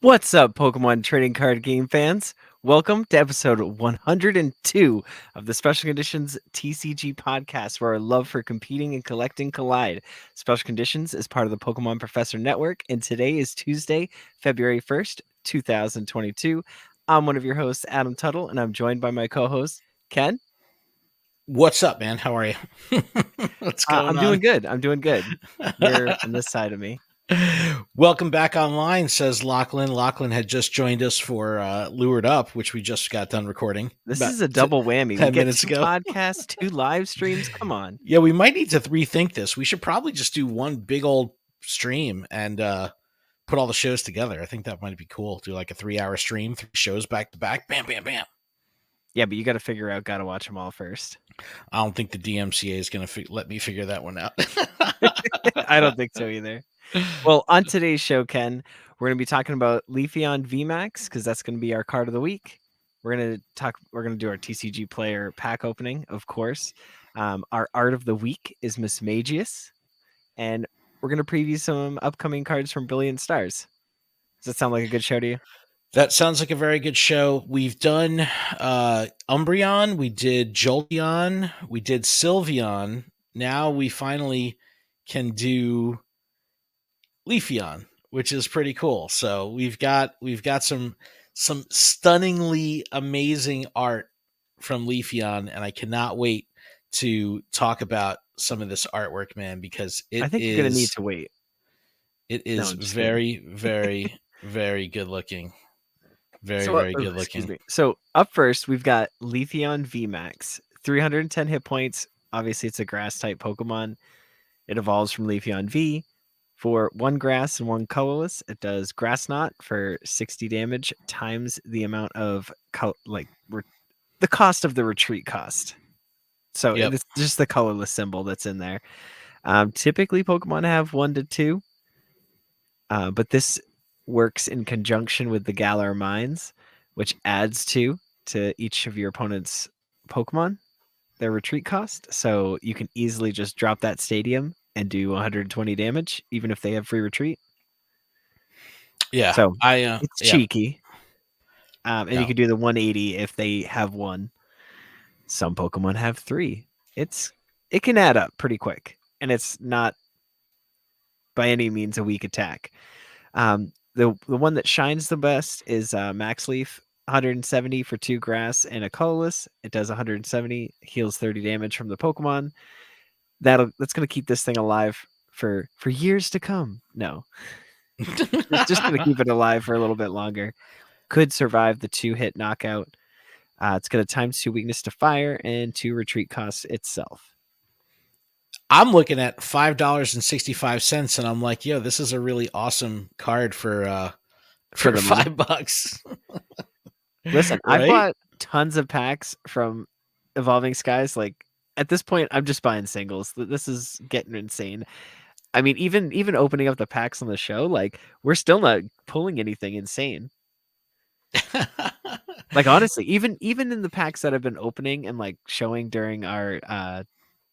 What's up, Pokemon trading card game fans? Welcome to episode 102 of the Special Conditions TCG podcast, where our love for competing and collecting collide. Special Conditions is part of the Pokemon Professor Network, and today is Tuesday, February 1st, 2022. I'm one of your hosts, Adam Tuttle, and I'm joined by my co-host, Ken. What's up, man? How are you? What's going I'm on? doing good. I'm doing good. You're on this side of me. Welcome back online, says Lachlan. Lachlan had just joined us for Lured Up, which we just got done recording. This is a double whammy. 10 we get minutes two ago. podcasts, two live streams. Come on. Yeah, we might need to rethink this. We should probably just do one big old stream and put all the shows together. I think that might be cool. Do like a 3-hour stream, 3 shows back to back. Bam, bam, bam. Yeah, but you got to figure out, got to watch them all first. I don't think the DMCA is going to let me figure that one out. I don't think so either. Well, on today's show, Ken, we're going to be talking about Leafeon Vmax because that's going to be our card of the week. We're going to do our TCG Player pack opening, of course. Our art of the week is Mismagius, and we're going to preview some upcoming cards from Brilliant Stars. Does that sound like a good show to you? That sounds like a very good show. We've done Umbreon, we did Jolteon, we did Sylveon. Now we finally can do Leafeon, which is pretty cool. So we've got some stunningly amazing art from Leafeon, and I cannot wait to talk about some of this artwork, man, because I think you're going to need to wait. It is very, very, very good looking. Very good looking. So up first, we've got Leafeon Vmax, 310 hit points. Obviously, it's a grass type Pokemon. It evolves from Leafeon V. For 1 grass and 1 colorless, it does Grass Knot for 60 damage times the amount of the cost of the retreat cost. So it's just the colorless symbol that's in there. Typically, Pokemon have 1 to 2, but this works in conjunction with the Galar Mines, which adds 2 to each of your opponent's Pokemon, their retreat cost. So you can easily just drop that stadium and do 120 damage, even if they have free retreat. Yeah. So it's cheeky. And No. you can do the 180 if they have 1. Some Pokemon have 3. It can add up pretty quick, and it's not by any means a weak attack. The one that shines the best is Max Leaf, 170 for 2 grass and a colorless. It does 170, heals 30 damage from the Pokemon. That's going to keep this thing alive for years to come. No, it's just going to keep it alive for a little bit longer. Could survive the 2-hit knockout. It's going to times 2 weakness to fire and 2 retreat costs itself. I'm looking at $5.65, and I'm like, yo, this is a really awesome card for $5. Listen, right? I bought tons of packs from Evolving Skies. Like at this point, I'm just buying singles. This is getting insane. I mean, even opening up the packs on the show, like we're still not pulling anything insane. Like honestly, even in the packs that I've been opening and like showing during our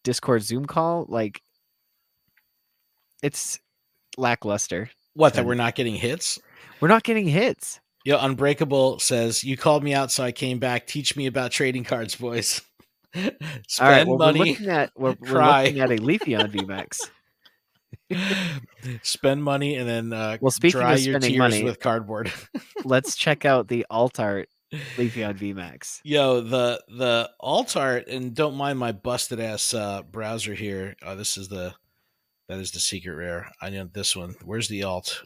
Discord Zoom call, like it's lackluster. What, that we're not getting hits? We're not getting hits. Yo, Unbreakable says, you called me out, so I came back. Teach me about trading cards, boys. Spend money. We're looking at a Leafeon Vmax. Spend money and then speaking dry of your spending tears money, with cardboard. Let's check out the alt art Leafeon Vmax. Yo, the alt art, and don't mind my busted ass browser here. That is the secret rare. I know this one. Where's the alt?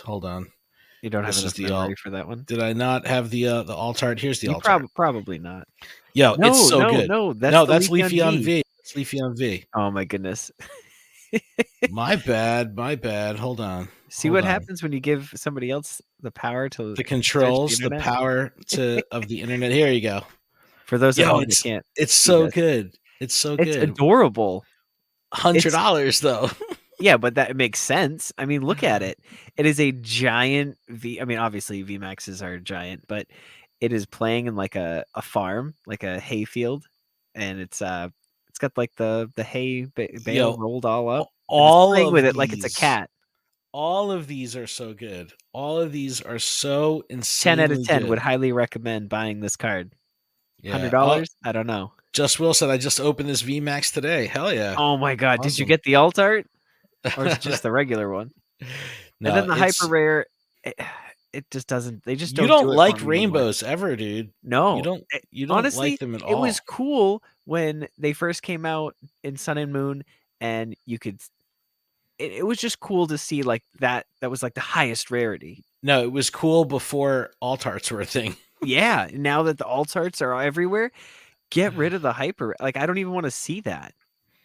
Hold on. You don't have enough memory for that one. Did I not have the alt art? Here's the alt art. Probably not. Yo, it's so good. No, that's Leafeon V. It's Leafeon V. Oh my goodness. My bad. Hold on. See what happens when you give somebody else the power to the controls, the power of the internet. Here you go. For those of you who can't, it's so good. It's so good. It's adorable. $100 though. Yeah, but that makes sense. I mean, look at it. It is a giant V. I mean, obviously VMAXs are giant, but it is playing in like a farm, like a hay field, and it's got like the hay bale rolled all up. All playing of with these, it like it's a cat. All of these are so good. All of these are so 10 out of insanely 10 would good. highly recommend buying this card. Yeah. Oh, $100? I don't know. Just Will said I just opened this VMAX today. Hell yeah. Oh my god, did you Awesome. get the alt art or is it just the regular one? And No, then the hyper it's rare, it just doesn't. They just you don't don't do it for like me anymore. rainbows ever, dude. You No, don't you don't like honestly, them at it was all. cool when they first came out in Sun and Moon, and you could. It was just cool to see like that. That was like the highest rarity. No, it was cool before alt arts were a thing. Yeah, now that the alt arts are everywhere, get rid of the hyper. Like I don't even want to see that.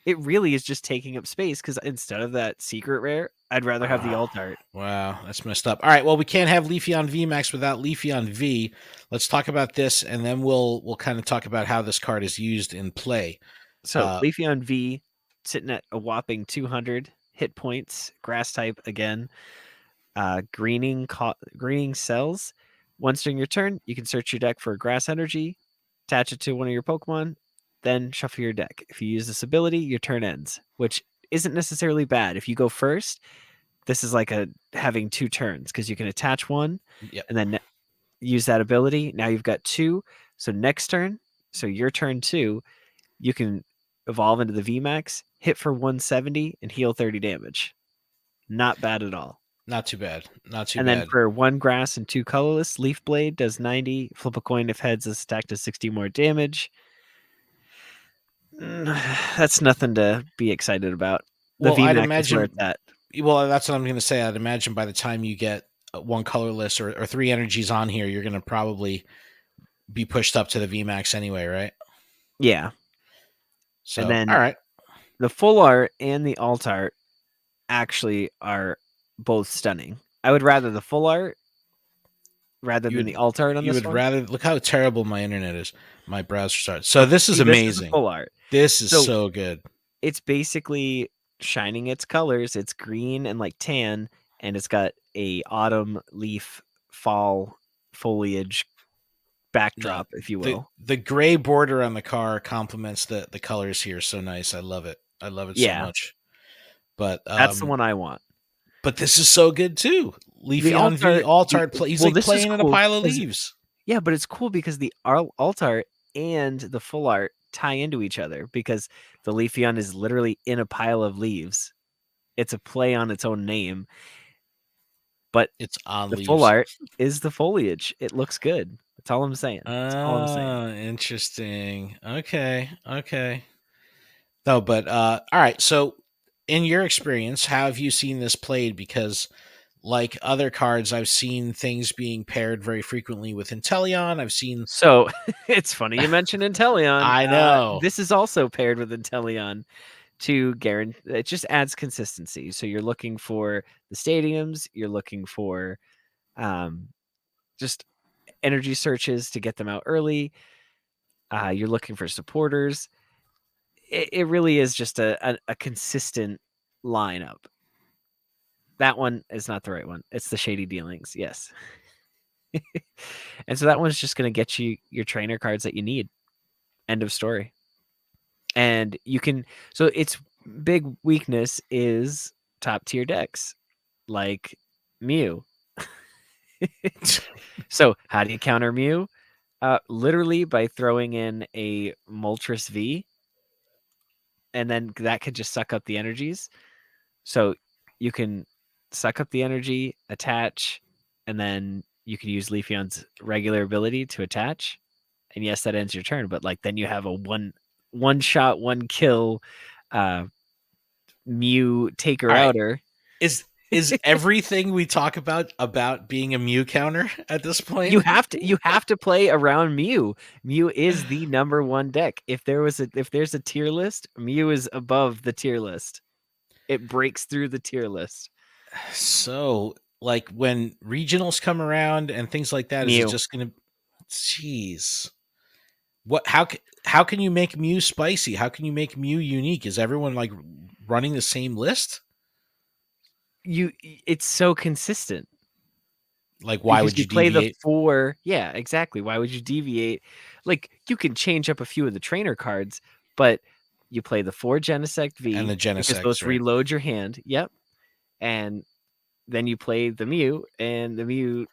It really is just taking up space because instead of that secret rare, I'd rather have the alt art. Wow, that's messed up. All right, well, we can't have Leafeon Vmax without Leafeon V. Let's talk about this, and then we'll kind of talk about how this card is used in play. So Leafeon V sitting at a whopping 200 hit points, grass type again. Greening cells. Once during your turn, you can search your deck for a grass energy, attach it to one of your Pokemon, then shuffle your deck. If you use this ability, your turn ends, which isn't necessarily bad. If you go first, this is like having 2 turns because you can attach one Yep. and then use that ability. Now you've got 2. So next turn, so your turn 2, you can evolve into the VMAX, hit for 170, and heal 30 damage. Not bad at all. Not too bad. Not too And bad. then for 1 grass and 2 colorless, Leaf Blade does 90. Flip a coin if heads, this attack does 60 more damage. That's nothing to be excited about. The Well, I'd VMAX is where imagine. it's at. Well, that's what I'm going to say. I'd imagine by the time you get 1 colorless or 3 energies on here, you're going to probably be pushed up to the VMAX anyway, right? Yeah. So, And then all right. the full art and the alt art actually are both stunning. I would rather the full art rather than the alt art on You this would one. rather look how terrible my internet is. My browser starts. So this is See, this is the amazing. full art. This is so good. It's basically shining its colors. It's green and like tan, and it's got a autumn leaf fall foliage backdrop, if you will. The gray border on the car complements the colors here so nice. I love it. I love it so much. But that's the one I want. But this is so good too. Leafeon V alt art play. He's like playing in a pile of leaves. Yeah, but it's cool because the alt art and the full art tie into each other because the Leafeon is literally in a pile of leaves. It's a play on its own name. But it's on the leaves. full art is the foliage. It looks good. That's all I'm saying. That's all I'm saying. Interesting. Okay. No, but all right. So in your experience, how have you seen this played? Because like other cards, I've seen things being paired very frequently with Inteleon. I've seen. So it's funny you mentioned Inteleon. I know. This is also paired with Inteleon to guarantee. It just adds consistency. So you're looking for the stadiums. You're looking for just energy searches to get them out early. You're looking for supporters. It really is just a consistent lineup. That one is not the right one. It's the Shady Dealings. Yes. And so that one's just going to get you your trainer cards that you need. End of story. And you can, so its big weakness is top tier decks like Mew. So how do you counter Mew? Literally by throwing in a Moltres V, and then that could just suck up the energies. So you can suck up the energy, attach, and then you can use Leafeon's regular ability to attach. And yes, that ends your turn, but like then you have a one shot, one kill Mew taker outer. Is everything we talk about being a Mew counter at this point? You have to play around Mew. Mew is the number 1 deck. If there's a tier list, Mew is above the tier list. It breaks through the tier list. So, like when regionals come around and things like that, Mew. is it just going to? Jeez, what? How can you make Mew spicy? How can you make Mew unique? Is everyone like running the same list? It's so consistent. Like, why would you play deviate? the 4? Yeah, exactly. Why would you deviate? Like, you can change up a few of the trainer cards, but you play the 4 Genesect V And the Genesect, because those reload your hand. Yep. And then you play the Mew, and the Mew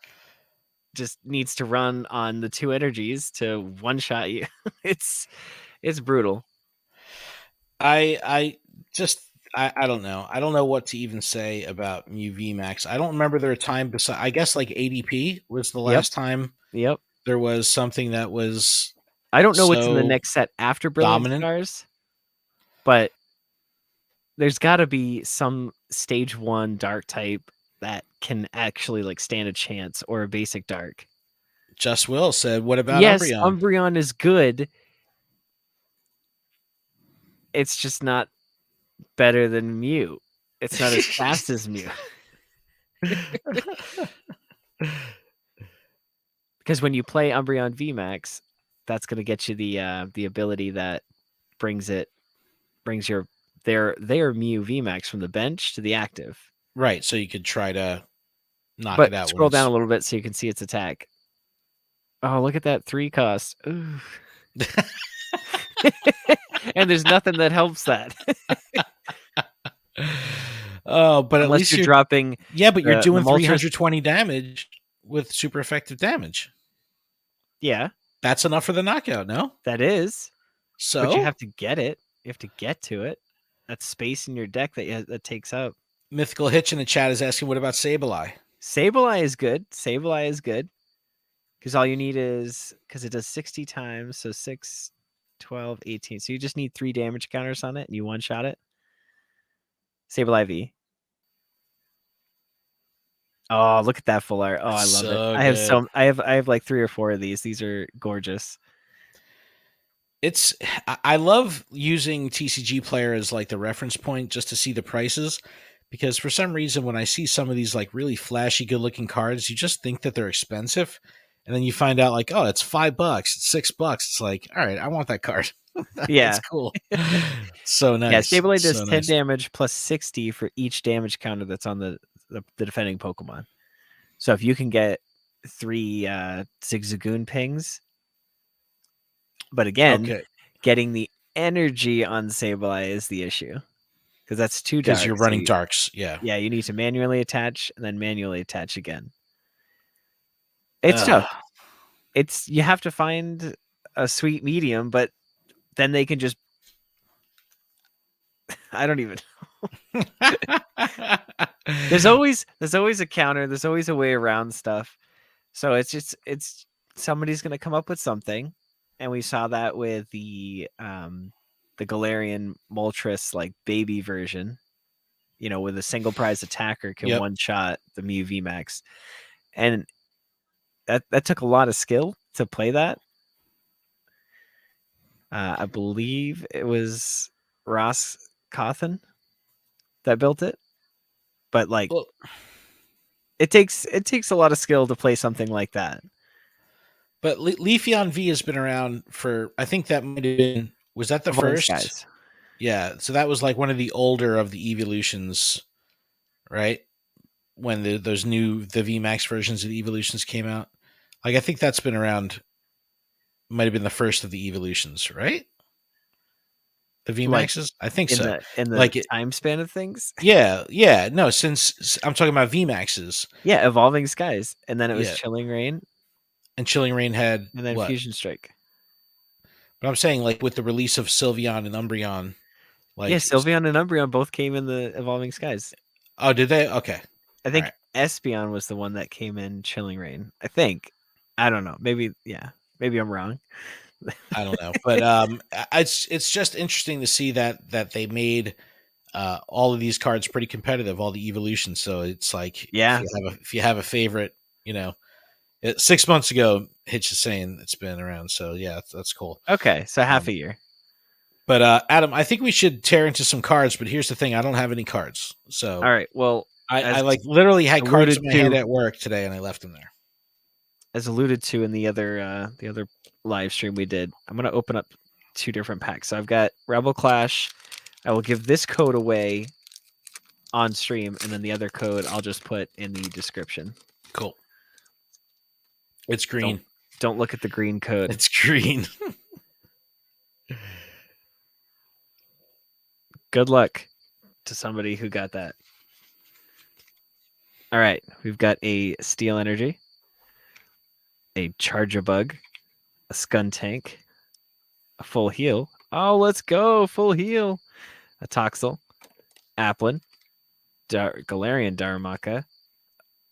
just needs to run on the 2 energies to one-shot you. It's brutal. I don't know. I don't know what to even say about Mew VMAX. I don't remember there a time beside. I guess like ADP was the Yep. last time Yep. there was something that was I don't know what's in the so next set after Brilliant dominant. Stars, but there's got to be some stage 1 dark type that can actually like stand a chance, or a basic dark. Just Will said, "What about Yes, Umbreon?" Umbreon is good. It's just not better than Mew. It's not as fast as Mew. Because when you play Umbreon VMAX, that's going to get you the ability that brings your their Mew VMAX from the bench to the active. Right, so you could try to knock But it out scroll down once. a little bit so you can see its attack. Oh, look at that 3 cost. And there's nothing that helps that. Oh, but at Unless least you're you're dropping but you're the doing Moltres. 320 damage with super effective damage. Yeah, That's enough for the knockout, no? that is. But you So, have to get it. You have to get to it. That's space in your deck that takes up. Mythical Hitch in the chat is asking, what about Sableye? Sableye is good. Sableye is good. Because all you need is, because it does 60 times, so 6, 12, 18. So you just need 3 damage counters on it, and you one-shot it. Sableye V. Oh, look at that full art. Oh, I love it. So I have good. I have like 3 or 4 of these. These are gorgeous. I love using TCG Player as like the reference point just to see the prices, because for some reason when I see some of these like really flashy good looking cards, you just think that they're expensive, and then you find out like, oh, it's $5, it's $6. It's like, all right, I want that card. That's Yeah. cool. So Yeah, nice. Sableye does So 10 nice. damage plus 60 for each damage counter that's on the defending Pokemon. So if you can get 3 Zigzagoon pings, but again, Okay, getting the energy on Sableye is the issue, because that's 2 because you're darks. So running darks. Yeah. yeah, you need to manually attach and then manually attach again. It's tough. Ugh. You have to find a sweet medium, but then they can just I don't even there's always a counter, there's always a way around stuff. So it's somebody's gonna come up with something. And we saw that with the Galarian Moltres like baby version, with a single prize attacker can Yep. one shot the Mew VMAX. And that took a lot of skill to play that. I believe it was Ross Cawthon that built it. But like Well, it takes a lot of skill to play something like that. but Leafeon V has been around for, I think that might have been, was that the Evolving first? Skies. Yeah. So that was like one of the older of the evolutions, right? When the VMAX versions of the evolutions came out. Like, I think that's been around, might have been the first of the evolutions, right? The Like VMAXs? I think in so. the Like, time span of things. yeah. No, since I'm talking about VMAXs. Yeah, Evolving Skies. And then it was Yeah. Chilling Rain, And Chilling Rain had and then what? Fusion Strike. But I'm saying, like, with the release of Sylveon and Umbreon, Yeah, like, Sylveon and Umbreon both came in the Evolving Skies. oh, did they? Okay. I All think right. Espeon was the one that came in Chilling Rain. I think. I don't know. Maybe I'm wrong. I don't know, but it's just interesting to see that they made all of these cards pretty competitive, all the evolutions. So it's like, Yeah. if you have a favorite, 6 months ago, Hitch is saying it's been around. So yeah, that's cool. Okay, so half Um, a year. but Adam, I think we should tear into some cards. But here's the thing: I don't have any cards, so All right. Well, I as like literally had cards alluded in my hand to at work today, and I left them there. in the other live stream we did, I'm gonna open up 2 different packs. So I've got Rebel Clash. I will give this code away on stream, and then the other code I'll just put in the description. Cool. It's green. Don't look at the green code. It's green. Good luck to somebody who got that. All right, we've got a Steel Energy, a Charger Bug, a Skuntank, a Full Heal. Oh, let's go, Full Heal. A Toxel, Applin, Galarian Darumaka,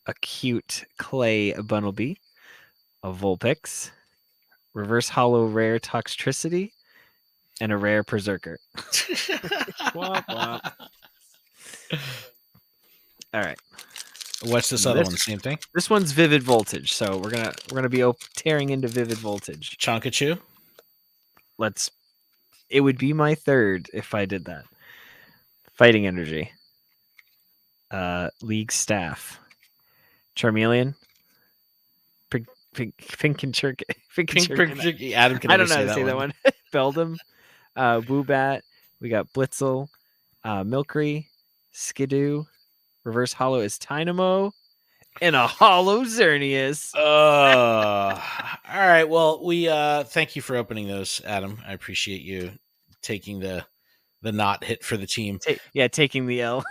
a cute Clay Bunnelby, a Vulpix, Reverse Hollow Rare Toxtricity, and a Rare Berserker. Womp womp. All right. What's this other one? Same thing? This one's Vivid Voltage, so we're gonna be tearing into Vivid Voltage. Chonkachu? It would be my third if I did that. Fighting Energy, League Staff, Charmeleon, Finkenchurk. Adam can I never don't know how say to that say that one. one. Beldum, Woobat. We got Blitzel, Milcery, Skidoo. Reverse Hollow is Tynamo, and a Hollow Xerneas. All right. Well, we thank you for opening those, Adam. I appreciate you taking the not hit for the team. Taking the L.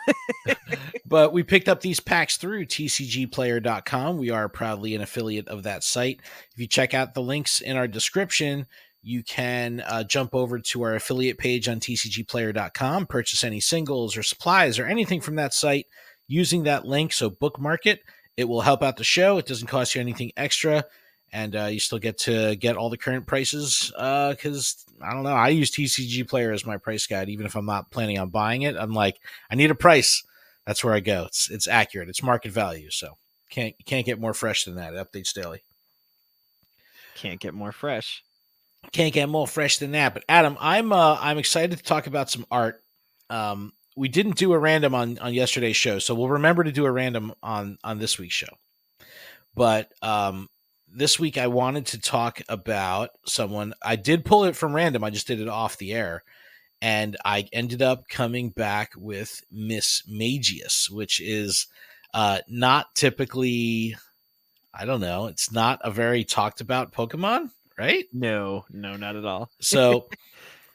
But we picked up these packs through tcgplayer.com. We are proudly an affiliate of that site. If you check out the links in our description, you can jump over to our affiliate page on tcgplayer.com, purchase any singles or supplies or anything from that site using that link. So bookmark it. It will help out the show. It doesn't cost you anything extra. And you still get to get all the current prices because, I don't know, I use TCG Player as my price guide. Even if I'm not planning on buying it, I'm like, I need a price. That's where I go. It's accurate. It's market value. So can't get more fresh than that. It updates daily. Can't get more fresh. Can't get more fresh than that. But Adam, I'm excited to talk about some art. We didn't do a random on yesterday's show, so we'll remember to do a random on this week's show. But this week I wanted to talk about someone. I did pull it from random. I just did it off the air. And I ended up coming back with Mismagius, which is not typically, I don't know, it's not a very talked about Pokemon, right? No, not at all. So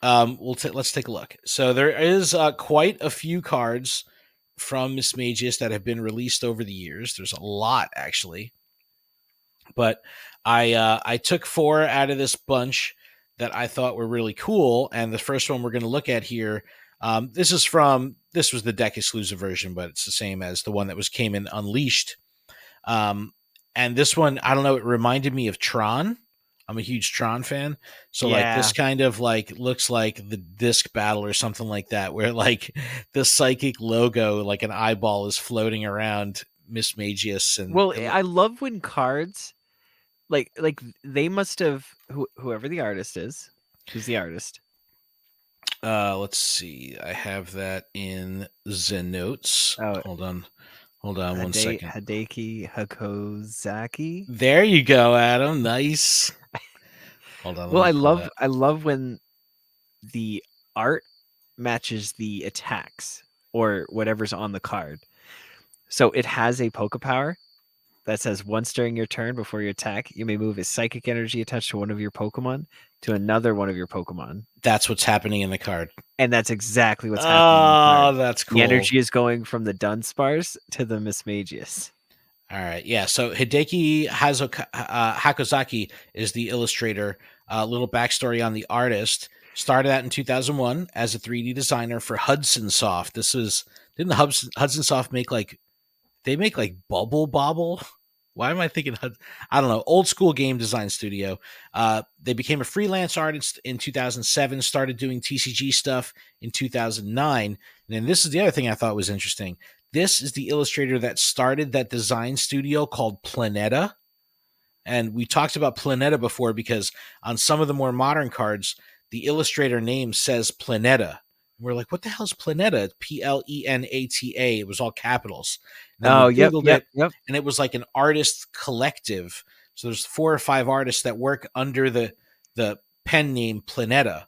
let's take a look. So there is quite a few cards from Mismagius that have been released over the years. There's a lot, actually. But I took 4 out of this bunch that I thought were really cool. And the first one we're going to look at here, this was the deck exclusive version, but it's the same as the one that came in Unleashed. And this one, I don't know, it reminded me of Tron. I'm a huge Tron fan. So like this kind of like looks like the disc battle or something like that, where like the psychic logo, like an eyeball is floating around Mismagius. And I love when cards like they must have whoever the artist is. Who's the artist? Let's see. I have that in the notes. Oh, hold on 1 second. Hideki Hakozaki. There you go, Adam. Nice. Hold on. Well, I love when the art matches the attacks or whatever's on the card. So it has a Poke Power that says once during your turn before you attack, you may move a psychic energy attached to one of your Pokemon to another one of your Pokemon. That's what's happening in the card. And that's exactly what's happening in the card. Oh, that's cool. The energy is going from the Dunsparce to the Mismagius. All right. Yeah. So Hideki Hakozaki is the illustrator. Little backstory on the artist. Started out in 2001 as a 3D designer for Hudson Soft. Didn't Hudson Soft make like Bubble Bobble? Why am I thinking? I don't know. Old school game design studio. They became a freelance artist in 2007, started doing TCG stuff in 2009. And then this is the other thing I thought was interesting. This is the illustrator that started that design studio called Planeta. And we talked about Planeta before because on some of the more modern cards, the illustrator name says Planeta. We're like, what the hell is Planeta? Planeta. It was all capitals. Oh, yep. And it was like an artist collective. So there's 4 or 5 artists that work under the pen name Planeta.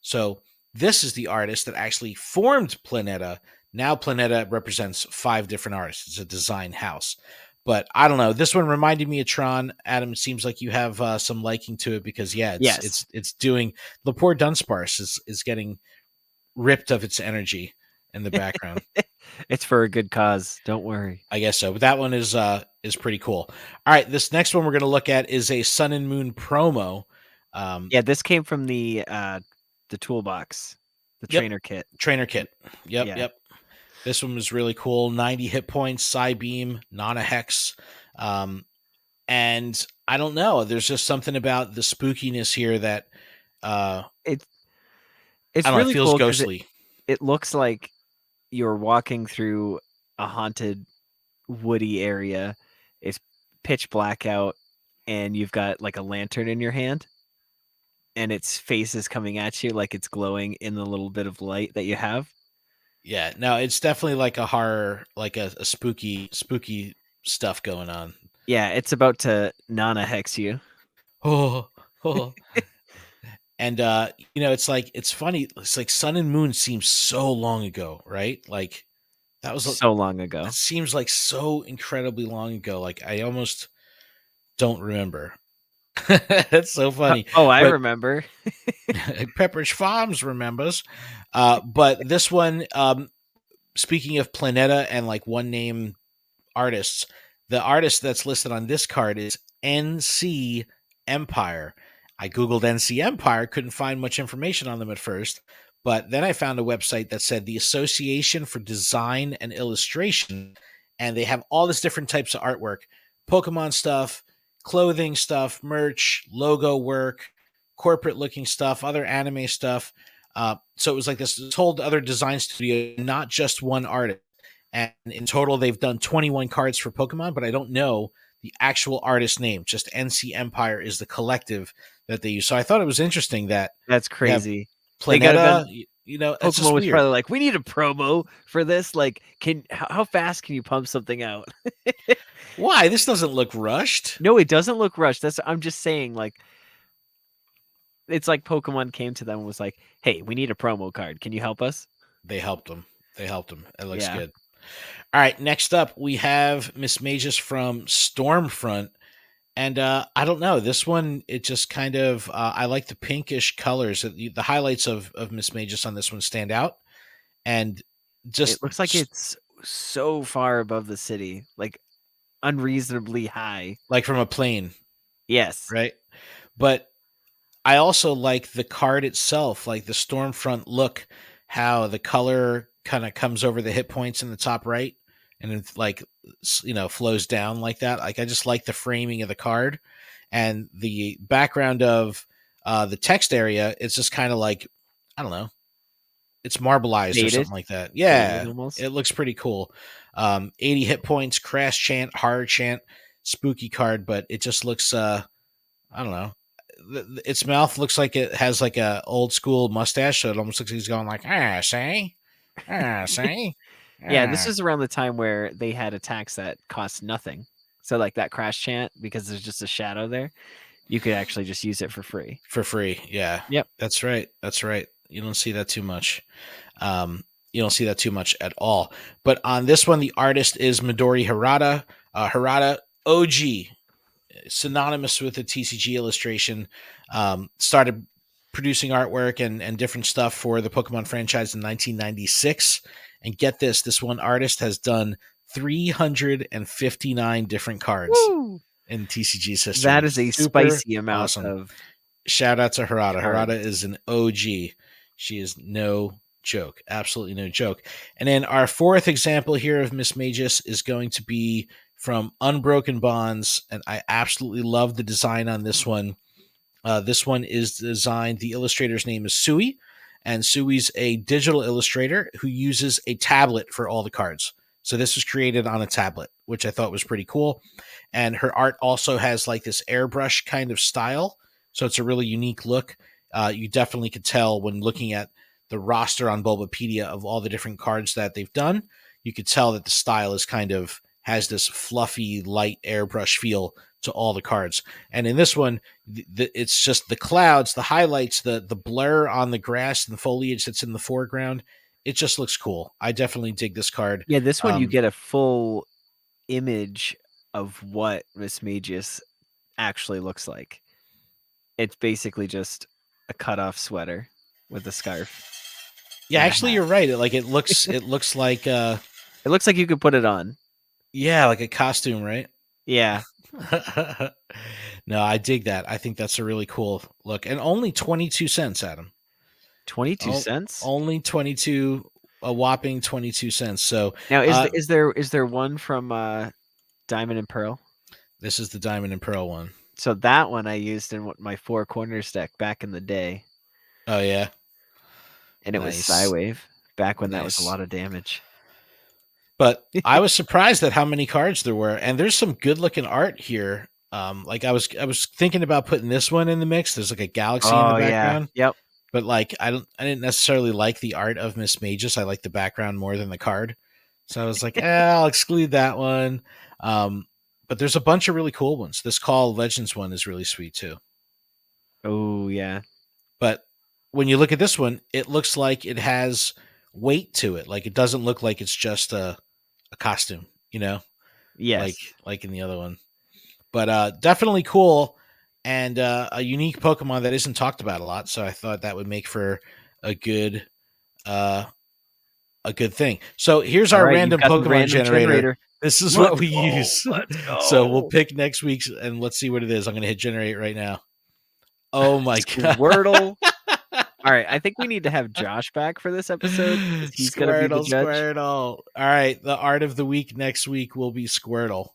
So this is the artist that actually formed Planeta. Now Planeta represents 5 different artists. It's a design house. But I don't know. This one reminded me of Tron. Adam, it seems like you have some liking to it because, it's doing the poor Dunsparce is getting ripped of its energy in the background. It's for a good cause. Don't worry. I guess so. But that one is pretty cool. All right, this next one we're going to look at is a Sun and Moon promo. Yeah, this came from the toolbox, the Yep, trainer kit. trainer kit. Yep, Yeah, yep. This one was really cool. 90 hit points, Psy Beam, Nana Hex. And I don't know. There's just something about the spookiness here that it's I it's don't know. It really feels cool because ghostly. it looks like you're walking through a haunted woody area. It's pitch black out, and you've got like a lantern in your hand, and its face is coming at you like it's glowing in the little bit of light that you have. Yeah, no, it's definitely like a horror, like a spooky stuff going on. Yeah, it's about to Nana hex you. Oh, oh. And it's like it's funny. It's like Sun and Moon seems so long ago, right? Like that was So long that ago. seems like so incredibly long ago. Like I almost don't remember. That's so funny. Oh, I But remember. Pepperidge Farms remembers. But this one, speaking of Planeta and like one name artists, the artist that's listed on this card is NC Empire. I Googled NC Empire, couldn't find much information on them at first, but then I found a website that said the Association for Design and Illustration, and they have all this different types of artwork, Pokemon stuff, clothing stuff, merch, logo work, corporate looking stuff, other anime stuff. So it was like this whole other design studio, not just one artist. And in total, they've done 21 cards for Pokemon, but I don't know the actual artist name. Just NC Empire is the collective that they use. So I thought it was interesting that That's you have crazy. They gotta Planeta, been it's Pokemon just was weird. probably like, we need a promo for this. Like, how fast can you pump something out? Why? This doesn't look rushed. No, it doesn't look rushed. I'm just saying, like, it's like Pokemon came to them and was like, hey, we need a promo card. Can you help us? They helped them. They helped them. It looks Yeah. good. All right, next up, we have Mismagius from Stormfront. And I don't know. This one, it just kind of, I like the pinkish colors. The highlights of Mismagius on this one stand out. And It just looks like it's so far above the city, like unreasonably high. like from a plane, Yes. right? But I also like the card itself, like the Stormfront look, how the color kind of comes over the hit points in the top right and it like flows down like that. Like I just like the framing of the card and the background of the text area. It's just kind of like, I don't know, it's marbleized or Faded. something like that. Faded Yeah, almost. it looks pretty cool. 80 hit points, crash chant, horror chant, spooky card, but it just looks I don't know. Its mouth looks like it has like a old school mustache, so it almost looks like he's going like, say, say. Yeah, this is around the time where they had attacks that cost nothing. So like that crash chant, because there's just a shadow there, you could actually just use it for free. For free. Yeah. Yep. That's right. That's right. You don't see that too much. You don't see that too much at all. But on this one, the artist is Midori Harada. Harada OG, synonymous with the TCG illustration. Started producing artwork and different stuff for the Pokemon franchise in 1996. And get this one artist has done 359 different cards in TCG's history. That is a Super spicy amount awesome. of Shout out to Harada. cards. Harada is an OG. She is no joke. Absolutely no joke. And then our fourth example here of Mismagius is going to be from Unbroken Bonds. And I absolutely love the design on this one. This one is designed, the illustrator's name is Sui. And Sui's a digital illustrator who uses a tablet for all the cards. So this was created on a tablet, which I thought was pretty cool. And her art also has like this airbrush kind of style. So it's a really unique look. You definitely could tell when looking at the roster on Bulbapedia of all the different cards that they've done. You could tell that the style is kind of has this fluffy, light airbrush feel to all the cards. And in this one, it's just the clouds, the highlights, the blur on the grass and the foliage that's in the foreground. It just looks cool. I definitely dig this card. Yeah, this one you get a full image of what Mismagius actually looks like. It's basically just a cut-off sweater with a scarf. Yeah, and a actually, hat. you're right. It looks like It looks like you could put it on. Yeah, like a costume, right? Yeah. No, I dig that. I think that's a really cool look. And only 22 cents, Adam. 22 cents? Only 22, a whopping 22 cents. So Now is there one from Diamond and Pearl? this is the Diamond and Pearl one. So that one I used in my Four Corners deck back in the day. Oh yeah. And it was Nice. Psywave back when that was a Nice. lot of damage. But I was surprised at how many cards there were, and there's some good looking art here. Like I was thinking about putting this one in the mix. There's like a galaxy in the background. Yeah. Yep. But like I didn't necessarily like the art of Mismagius. I like the background more than the card. So I was like, I'll exclude that one. But there's a bunch of really cool ones. This Call of Legends one is really sweet too. Oh yeah. But when you look at this one, it looks like it has weight to it. Like it doesn't look like it's just a costume, you know? Yes. Like in the other one. But definitely cool and a unique Pokemon that isn't talked about a lot. So I thought that would make for a good thing. So here's our random Pokemon generator. This is what we use. Let's go. So we'll pick next week's and let's see what it is. I'm going to hit generate right now. Oh my god. Squirtle. All right, I think we need to have Josh back for this episode. He's going to be the judge. Squirtle. All right, the art of the week next week will be Squirtle.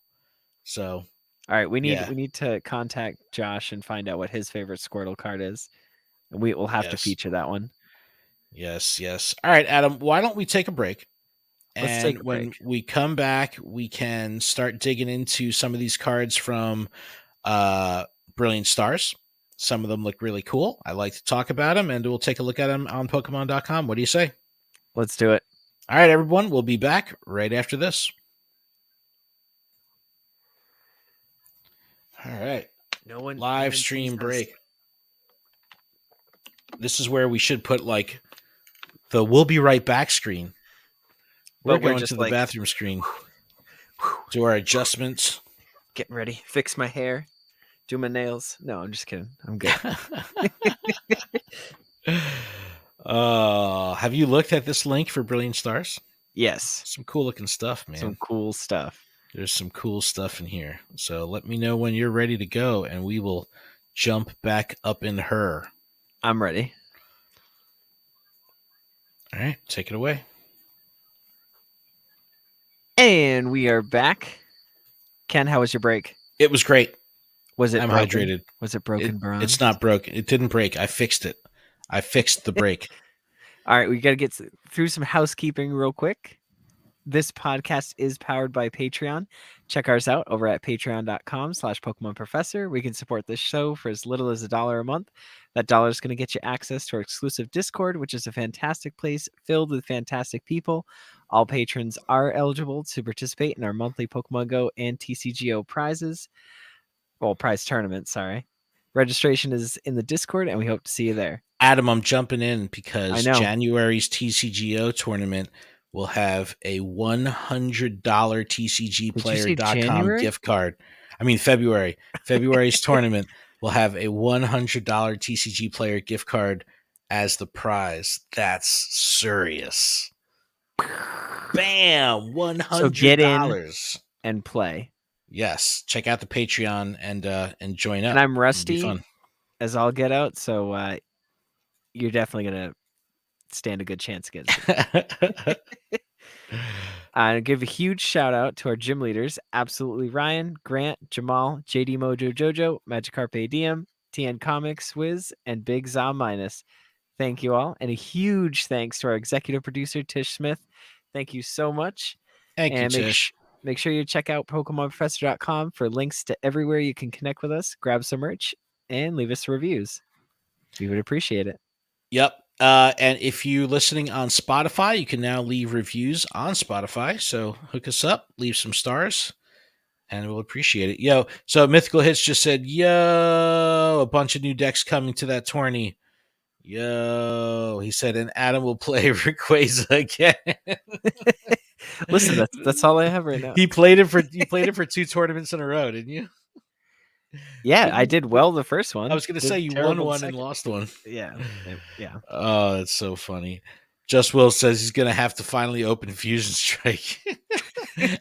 So, all right, we need to contact Josh and find out what his favorite Squirtle card is, and we will have to feature that one. Yes. All right, Adam. Why don't we take a break? Let's take a break. When we come back, we can start digging into some of these cards from Brilliant Stars. Some of them look really cool. I like to talk about them, and we'll take a look at them on Pokemon.com. What do you say? Let's do it. All right, everyone. We'll be back right after this. All right. Live stream break. This is where we should put like the "we'll be right back" screen. We're going to the bathroom screen. Do our adjustments. Getting ready. Fix my hair. Do my nails. No, I'm just kidding. I'm good. Have you looked at this link for Brilliant Stars? Yes. Some cool looking stuff, man. Some cool stuff. There's some cool stuff in here. So let me know when you're ready to go, and we will jump back up in her. I'm ready. All right, take it away. And we are back. Ken, how was your break? It was great. Was it? I'm broken? hydrated. Was it broken bronze? It's not broken. It didn't break. I fixed it. I fixed the break. All right, we got to get through some housekeeping real quick. This podcast is powered by Patreon. Check ours out over at patreon.com/Pokemon Professor. We can support this show for as little as $1 a month. That dollar is going to get you access to our exclusive Discord, which is a fantastic place filled with fantastic people. All patrons are eligible to participate in our monthly Pokemon Go and TCGO prizes. Well, prize tournament, sorry. Registration is in the Discord, and we hope to see you there. Adam, I'm jumping in because January's TCGO tournament will have a $100 TCGplayer.com gift card. I mean, February. February's tournament will have a $100 TCG Player gift card as the prize. That's serious. Bam! $100. So get in and play. Yes. Check out the Patreon and join up. And I'm rusty as I'll get out, so you're definitely going to stand a good chance against it. I give a huge shout out to our gym leaders, absolutely Ryan, Grant, Jamal, JD Mojo Jojo, Magikarp Diem, TN Comics, Wiz, and Big Za Minus. Thank you all. And a huge thanks to our executive producer, Tish Smith. Thank you so much. Thank you, Tish. Make sure you check out PokemonProfessor.com for links to everywhere you can connect with us, grab some merch, and leave us reviews. We would appreciate it. Yep. And if you're listening on Spotify, you can now leave reviews on Spotify. So hook us up, leave some stars, and we'll appreciate it. Yo, so Mythical Hits just said, yo, a bunch of new decks coming to that tourney. Yo, he said, and Adam will play Rayquaza again. Listen, that's all I have right now. You played it for 2 tournaments in a row, didn't you? Yeah, I did well the first one. I was going to say you won one and lost one. Yeah. Oh, that's so funny. Just Will says he's gonna have to finally open Fusion Strike.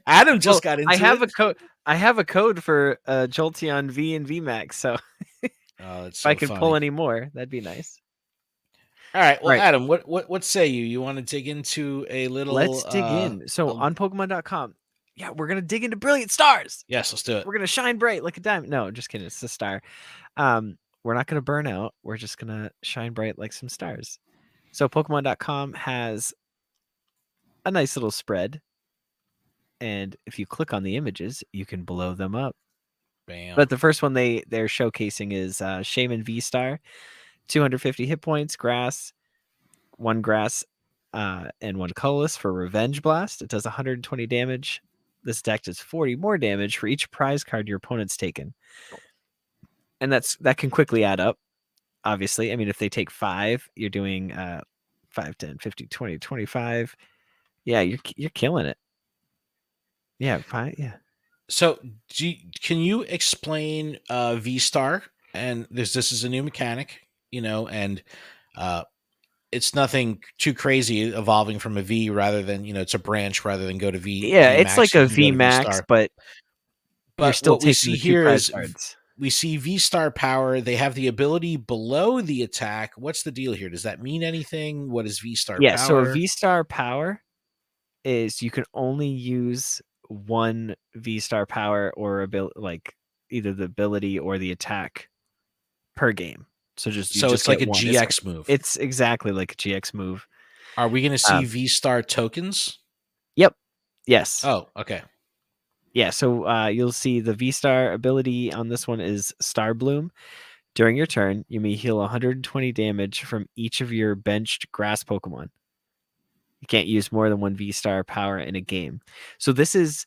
Adam just got I into have it. a code. I have a code for Jolteon V and Vmax, so Oh, that's if I so could pull funny. any more, that'd be nice. All right, All well, right, Adam, what say you? You want to dig into a little? let's dig in. So on Pokemon.com, yeah, we're gonna dig into Brilliant Stars. Yes, let's do it. We're gonna shine bright like a diamond. No, just kidding. It's a star. We're not gonna burn out. We're just gonna shine bright like some stars. So Pokemon.com has a nice little spread, and if you click on the images, you can blow them up. Bam. But the first one they're showcasing is Shaman V Star, 250 hit points, grass, one grass, and one colorless for Revenge Blast. It does 120 damage. This deck does 40 more damage for each prize card your opponent's taken, and that can quickly add up. Obviously, I mean, if they take 5, you're doing 5, 10, 50, 20, 25. Yeah, you're killing it. Yeah, 5. Yeah. So, can you explain V Star? And this is a new mechanic, and it's nothing too crazy evolving from a V rather than it's a branch rather than go to Yeah, V it's Max. like You a can go V to V Max, Star. but you're But still what we taking see the 2 here prize is cards. we see V Star power. They have the ability below the attack. What's the deal here? Does that mean anything? What is V Star Yeah, so a power? V Star power is you can only use one V Star power or like either the ability or the attack per game. So you So just it's like get a one. GX move. It's exactly like a GX move. Are we going to see Um, V Star tokens? Yep. Yes. Oh, okay. Yeah. So you'll see the V Star ability on this one is Star Bloom. During your turn, you may heal 120 damage from each of your benched grass Pokemon. You can't use more than one V Star power in a game. So this is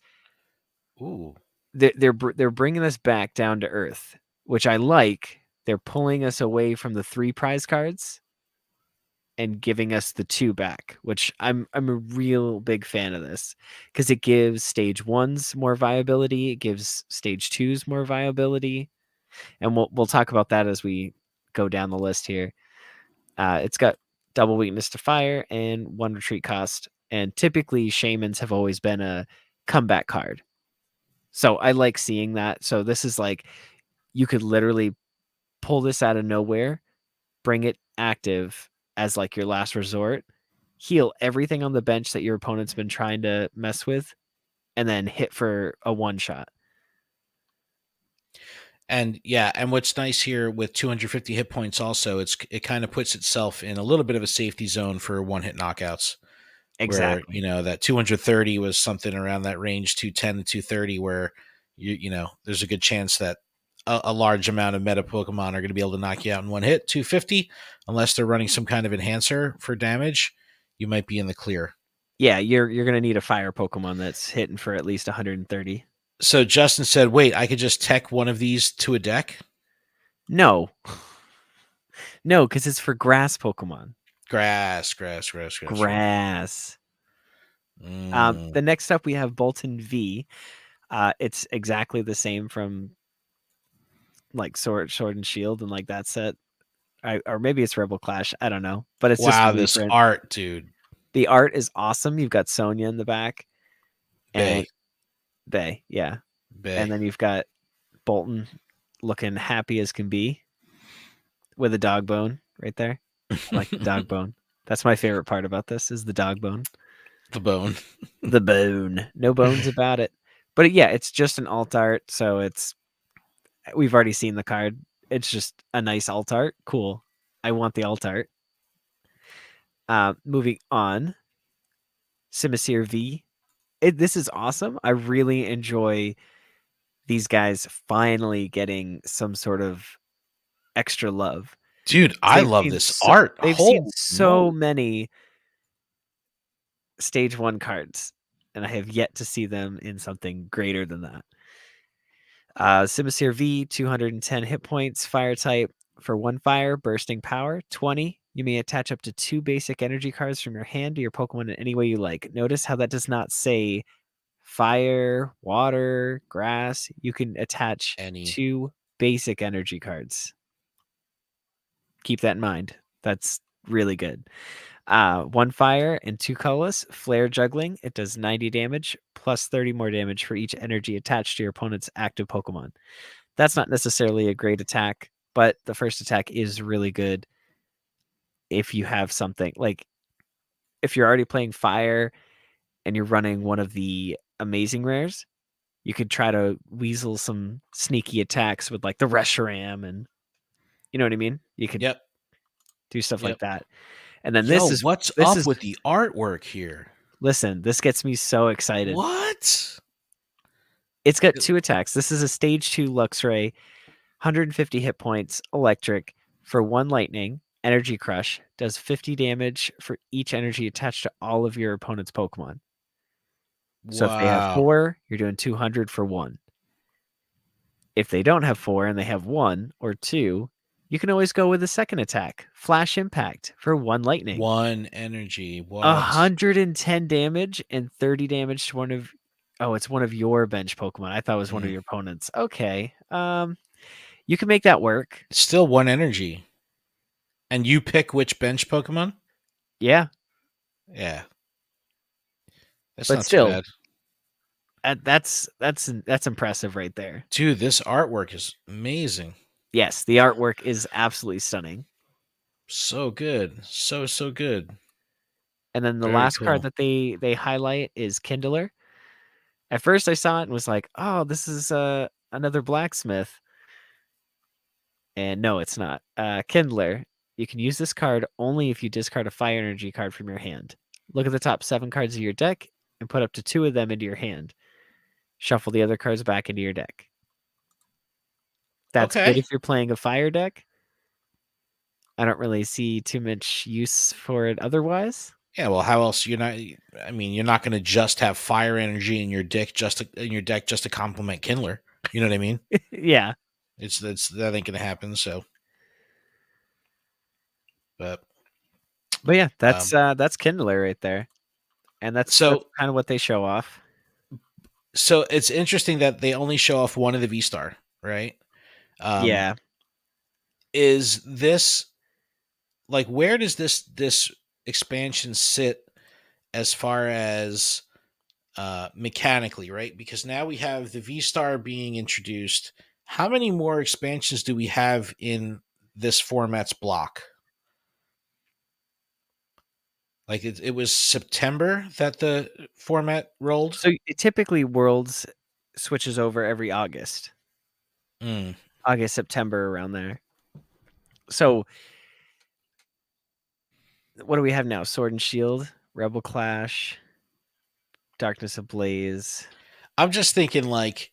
Ooh. they're bringing us back down to earth, which I like. They're pulling us away from the 3 prize cards and giving us the 2 back, which I'm a real big fan of this because it gives stage 1s more viability, it gives stage 2s more viability, and we'll talk about that as we go down the list here. It's got double weakness to fire and 1 retreat cost, and typically shamans have always been a comeback card. So I like seeing that. So this is like you could literally pull this out of nowhere, bring it active as like your last resort, heal everything on the bench that your opponent's been trying to mess with, and then hit for a one shot. And yeah, and what's nice here with 250 hit points also, it kind of puts itself in a little bit of a safety zone for one hit knockouts. Exactly. Where that 230 was something around that range 210 to 230 where there's a good chance that a large amount of meta Pokemon are going to be able to knock you out in one hit. 250, unless they're running some kind of enhancer for damage, you might be in the clear. Yeah, you're gonna need a fire Pokemon that's hitting for at least 130. So Justin said, wait, I could just tech one of these to a deck? No. No, because it's for grass Pokemon. Grass. Grass. Mm. The next up we have Bolton V. It's exactly the same from like Sword and Shield and like that set. Or maybe it's Rebel Clash. I don't know, but it's just a Wow, this reprint. art, dude. The art is awesome. You've got Sonya in the back, and Bay. yeah, and then you've got Bolton looking happy as can be with a dog bone right there. I like the dog bone. That's my favorite part about this is the dog bone. The bone. The bone. No bones about it. But yeah, it's just an alt art, so we've already seen the card. It's just a nice alt art. Cool. I want the alt art. Moving on. Simisear V. This is awesome. I really enjoy these guys finally getting some sort of extra love. Dude, I love this art. They've seen so many stage 1 cards, and I have yet to see them in something greater than that. Simisear V, 210 hit points, fire type for 1 fire, bursting power, 20. You may attach up to 2 basic energy cards from your hand to your Pokemon in any way you like. Notice how that does not say fire, water, grass. You can attach 2 basic energy cards. Keep that in mind. That's really good. 1 fire and 2 colorless. Flare Juggling. It does 90 damage plus 30 more damage for each energy attached to your opponent's active Pokemon. That's not necessarily a great attack, but the first attack is really good if you have something like if you're already playing fire and you're running one of the amazing rares, you could try to weasel some sneaky attacks with like the Reshiram and you know what I mean? You could Yep. do stuff like Yep. that. And then Yo, this is what's this up is with the artwork here? listen, this gets me so excited. What? It's got 2 attacks. This is a stage 2 Luxray, 150 hit points, electric for 1 lightning, energy crush, does 50 damage for each energy attached to all of your opponent's Pokemon. So if they have Wow. 4, you're doing 200 for 1. If they don't have 4 and they have 1 or 2, you can always go with a second attack, Flash Impact for 1 lightning. 1 energy. What? 110 damage and 30 damage to one of it's one of your bench Pokemon. I thought it was one of Mm. your opponents. Okay. You can make that work. It's still 1 energy. And you pick which bench Pokemon? Yeah. Yeah. That's But not too still, bad. that's impressive right there. Dude, this artwork is amazing. Yes, the artwork is absolutely stunning. So good. So good. And then the Very last cool. card that they highlight is Kindler. At first I saw it and was like, "Oh, this is another blacksmith." And no, it's not. Kindler. You can use this card only if you discard a fire energy card from your hand. Look at the top 7 cards of your deck and put up to 2 of them into your hand. Shuffle the other cards back into your deck. That's good Okay. if you're playing a fire deck. I don't really see too much use for it otherwise. Yeah, well, how else you're not going to just have fire energy in your deck just to complement Kindler. You know what I mean? Yeah. That ain't going to happen, so but yeah, that's Kindler right there. And that's so kind of what they show off. so it's interesting that they only show off one of the V-Star, right? Yeah. Is this like where does this expansion sit as far as mechanically, right? Because now we have the V-Star being introduced. How many more expansions do we have in this format's block? Like it was September that the format rolled. So typically Worlds switches over every August. Mm. August, September, around there. So what do we have now? Sword and Shield, Rebel Clash, Darkness Ablaze. I'm just thinking, like,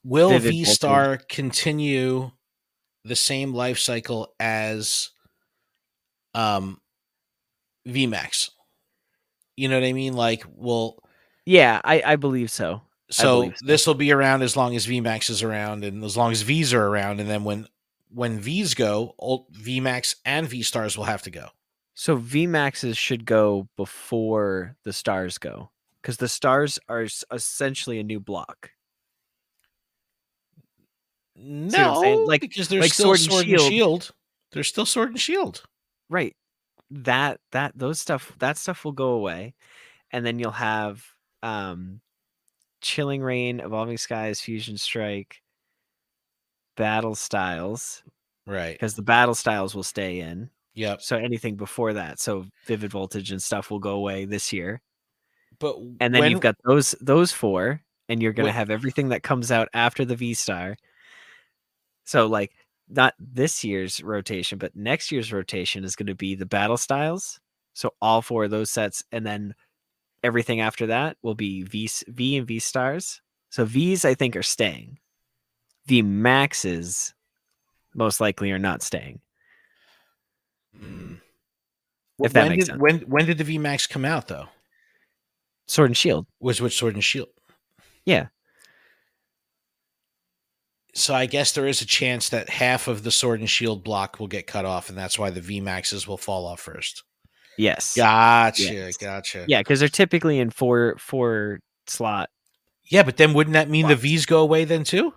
will Vivid Voltage. V-Star continue the same life cycle as Vmax? You know what I mean? Like, Yeah, I believe so. so this will be around as long as Vmax is around, and as long as Vs are around, and then when Vs go, Vmax and V Stars will have to go. So Vmaxes should go before the stars go, because the stars are essentially a new block. See what I'm saying? No, because there's like still Sword and Shield. There's still Sword and Shield. Right. That stuff will go away, and then you'll have Chilling Rain, Evolving Skies, Fusion Strike, Battle Styles, Right. because the Battle Styles will stay in. Yep. So anything before that, so Vivid Voltage and stuff will go away this year. But And then you've got those 4, and you're gonna when, have everything that comes out after the V-Star. So like not this year's rotation, but next year's rotation is gonna be the Battle Styles. So all 4 of those sets, and then everything after that will be V and V stars. So V's I think are staying. V maxes most likely are not staying. If that makes sense. when did the VMAX come out though? Sword and Shield. Which Sword and Shield? Yeah. So I guess there is a chance that half of the Sword and Shield block will get cut off, and that's why the VMAXs will fall off first. Yes. Gotcha. Yes. Gotcha. Yeah, because they're typically in four slot. Yeah, but then wouldn't that mean blocks. the V's go away then too?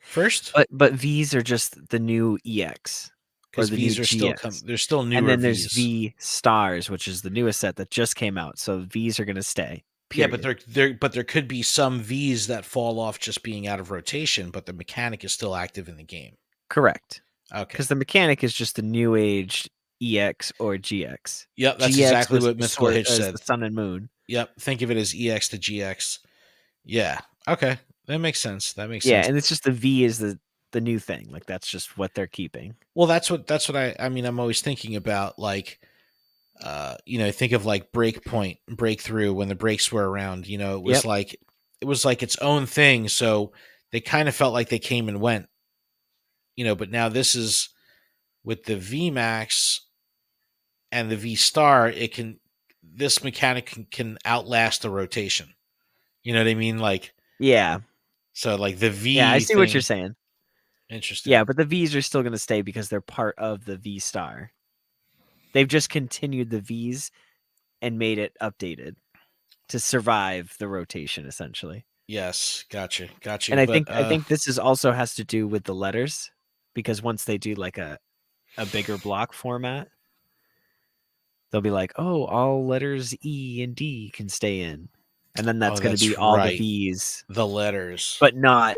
First? But V's are just the new EX. because the new V's are still GX. there's still newer And then there's V's. V Stars, which is the newest set that just came out. So V's are going to stay. Yeah, Period. but there could be some V's that fall off just being out of rotation, but the mechanic is still active in the game. Correct. Okay. Because the mechanic is just the new age EX or GX. Yep, that's GX exactly was what Mythical Hitch said. the sun and moon. Yep, think of it as EX to GX. Yeah. Okay. That makes sense. That makes Yeah, sense. and it's just the V is the new thing. Like that's just what they're keeping. Well, that's what I mean, I'm always thinking about, like, think of like Breakpoint, Breakthrough, when the breaks were around, it was like its own thing, so they kind of felt like they came and went, but now this is with the Vmax and the V Star, this mechanic can outlast the rotation. You know what I mean? Like, yeah. So like the V Yeah, I see thing, what you're saying. interesting. Yeah, but the V's are still going to stay because they're part of the V Star. They've just continued the V's and made it updated to survive the rotation, essentially. Yes, gotcha. And I think this is also has to do with the letters, because once they do like a bigger block format, they'll be like, oh, all letters E and D can stay in, and then that's going to be all the V's, the letters, but not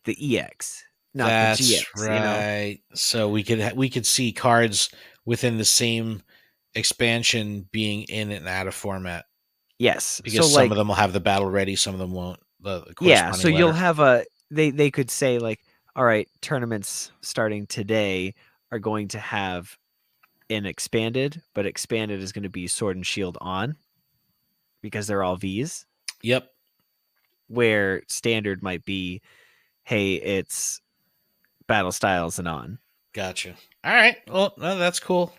the EX, not the GX. Right. So we could see cards within the same expansion being in and out of format. Yes, because so some of them will have the battle ready, some of them won't. So you'll have they could say like, all right, tournaments starting today are going to have an expanded, but expanded is going to be Sword and Shield on, because they're all V's. Yep. Where standard might be, hey, it's battle styles and on. Gotcha. All right. Well, no, that's cool.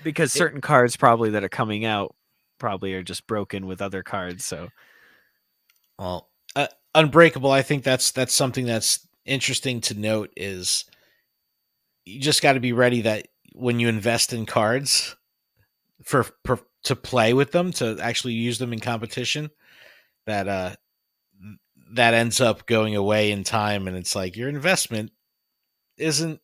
Because certain cards probably that are coming out probably are just broken with other cards. So, well, Unbreakable, I think that's something that's interesting to note, is you just got to be ready that when you invest in cards to play with them, to actually use them in competition, that ends up going away in time, and it's like your investment isn't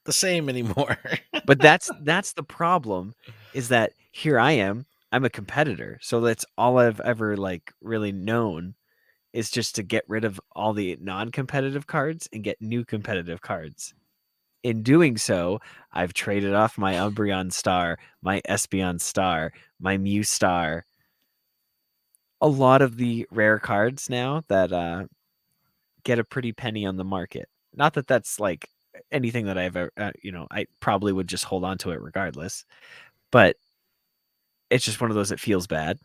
the same anymore. But that's the problem, is that here I am, I'm a competitor, so that's all I've ever like really known, is just to get rid of all the non-competitive cards and get new competitive cards. In doing so, I've traded off my Umbreon Star, my Espeon Star, my Mew Star. A lot of the rare cards now that get a pretty penny on the market. Not that that's like anything that I've ever, I probably would just hold on to it regardless. But it's just one of those that feels bad.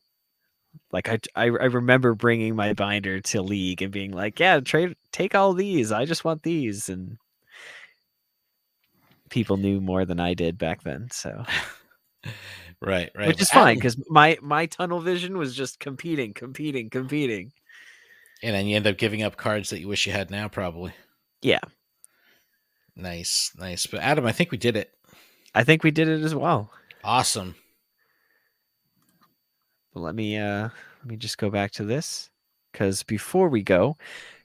Like I remember bringing my binder to League and being like, yeah, take all these. I just want these. And people knew more than I did back then. So right. Which is fine, because my tunnel vision was just competing. And then you end up giving up cards that you wish you had now, probably. Yeah. Nice. But Adam, I think we did it. I think we did it as well. Awesome. But let me just go back to this, because before we go,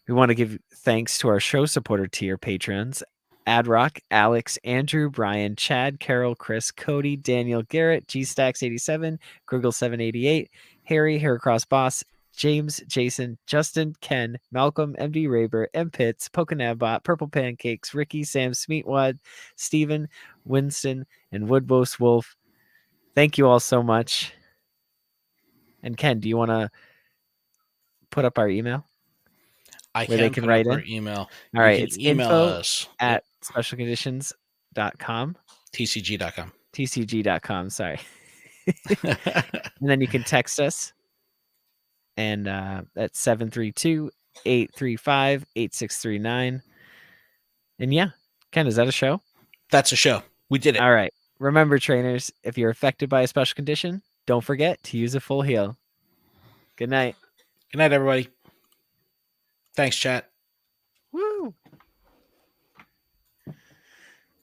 we want to give thanks to our show supporter tier patrons: Adrock, Alex, Andrew, Brian, Chad, Carol, Chris, Cody, Daniel, Garrett, GStacks87, Griggle788, Harry, Heracross Boss, James, Jason, Justin, Ken, Malcolm, MD Raber, M Pitts, Pokenabbot, Purple Pancakes, Ricky, Sam, Smeatwad, Steven, Winston, and Woodbose Wolf. Thank you all so much. And Ken, do you want to put up our email? I where they can write in? Email. All right, it's email us at specialconditions.com. TCG.com. TCG.com, sorry. And then you can text us, and that's 732-835-8639. And yeah, Ken, is that a show? That's a show. We did it. All right. Remember, trainers, if you're affected by a special condition, don't forget to use a full heal. Good night. Good night, everybody. Thanks, chat.